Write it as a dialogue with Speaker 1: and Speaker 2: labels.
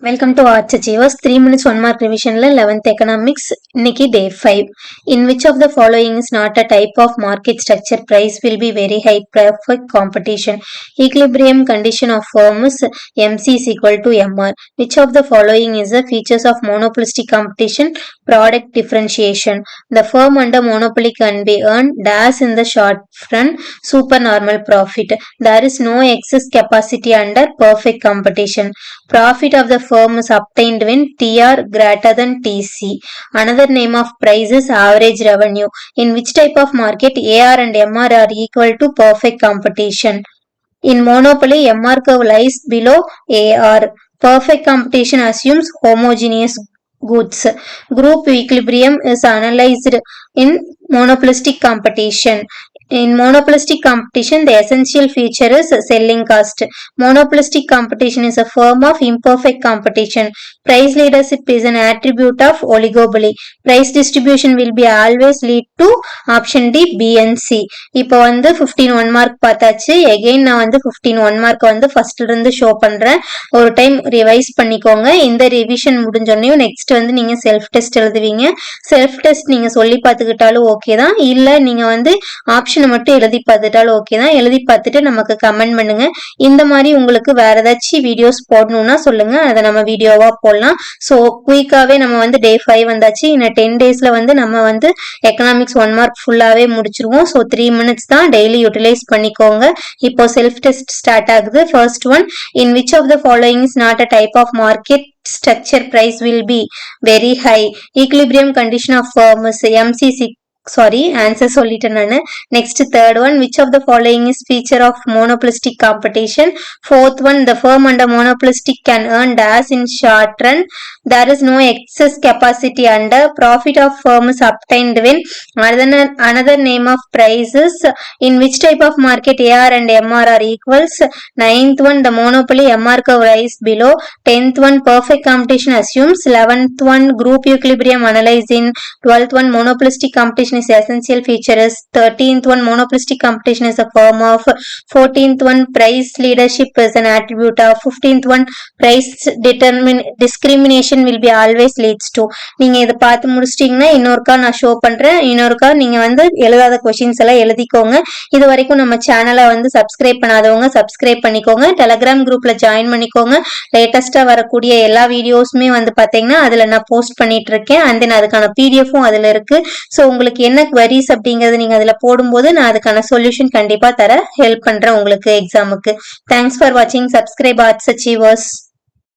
Speaker 1: Welcome to Arts Achievers 3 minutes 1 mark revision 11th economics Nikki day 5. In which of the following is not a type of market structure? Price will be very high, perfect competition. Equilibrium condition of firms MC is equal to MR. Which of the following is the features of monopolistic competition? Product differentiation. The firm under monopoly can be earned dash in the short run, supernormal profit. There is no excess capacity under perfect competition. Profit of the firm is obtained when TR greater than TC. Another name of price is average revenue. In which type of market AR and MR are equal to perfect competition? In monopoly, MR curve lies below AR. Perfect competition assumes homogeneous goods. Group equilibrium is analyzed in monopolistic competition. In monopolistic competition, the essential feature is selling cost. Monopolistic competition is a form of imperfect competition. Price leadership is an attribute of oligopoly. Price distribution will be always lead to option D, B and C. இப்போ வந்து 15 1 mark பார்த்தாச்சு. Again நான் வந்து 15 1 mark வந்து ஃபர்ஸ்ட்ல இருந்து show பண்றேன். ஒரு டைம் ரிவைஸ் பண்ணிக்கோங்க. இந்த ரிவிஷன் முடிஞ்சோடனே நெக்ஸ்ட் வந்து நீங்க செல்ஃப் டெஸ்ட் எழுதுவீங்க. செல்ஃப் டெஸ்ட் நீங்க சொல்லி பார்த்துக்கிட்டாலும் ஓகே தான். இல்ல நீங்க வந்து ஆப்ஷனை மட்டும் எழுதி பார்த்துட்டாலும் ஓகே தான். எழுதி பார்த்துட்டு நமக்கு கமெண்ட் பண்ணுங்க. இந்த மாதிரி உங்களுக்கு வேற ஏதாச்சும் வீடியோஸ் போடணும்னா சொல்லுங்க, அதை நம்ம வீடியோவா போடலாம். ஸோ குயிக்காவே நம்ம வந்து டே 5 வந்தாச்சு. இன்னும் 10 டேஸ்ல வந்து நம்ம வந்து எக்கனாமிக்ஸ் 1 மார்க் ஃபுல்லாவே முடிச்சிருவோம். ஸோ 3 மினிட்ஸ் தான், டெய்லி யூட்டிலைஸ் பண்ணிக்கோங்க. இப்போ செல்ஃப் டெஸ்ட் ஸ்டார்ட் ஆகுது. First one, in which of the following is not a type of market structure? Price will be very high. Equilibrium condition of firm is MCC. Answer சொல்லிட்டேன் நானு. Next third one, which of the following is feature of monopolistic competition? Fourth one, the firm under monopolistic can earn dash in short run. There is no excess capacity under. Profit of firm is obtained when. Another name of price is in which type of market AR and MR are equals. Ninth one, the monopoly MR curve rise below. 10th one, perfect competition assumes. 11th one, group equilibrium analyzed in. 12th one, monopolistic competition is essential feature is. 13th one, monopolistic competition is a form of. 14th one, price leadership is an attribute of. 15th one, price discrimination will be always leads to. நீங்க இதை பார்த்து முடிச்சிட்டீங்கன்னா இன்னொருக்கா நான் show பண்றேன். இன்னொருக்கா நீங்க வந்து எழுதாத கொஸ்டின்ஸ் எல்லாம் எழுதிக்கோங்க. இது வரைக்கும் நம்ம சேனலை வந்து சப்ஸ்கிரைப் பண்ணாதவங்க சப்ஸ்கிரைப் பண்ணிக்கோங்க. டெலகிராம் குரூப்ல ஜாயின் பண்ணிக்கோங்க. லேட்டஸ்டா வரக்கூடிய எல்லா வீடியோஸுமே வந்து பாத்தீங்கன்னா அதுல நான் போஸ்ட் பண்ணிட்டு இருக்கேன். அண்ட் தென் அதுக்கான பிடிஎஃப்பும் அதுல இருக்கு. ஸோ உங்களுக்கு என்ன குவரிஸ் அப்படிங்கறது நீங்க அதுல போடும்போது நான் அதுக்கான சொல்யூஷன் கண்டிப்பா தர ஹெல்ப் பண்றேன் உங்களுக்கு எக்ஸாமுக்கு. தேங்க்ஸ் ஃபார் வாட்சிங். Subscribe arts achievers.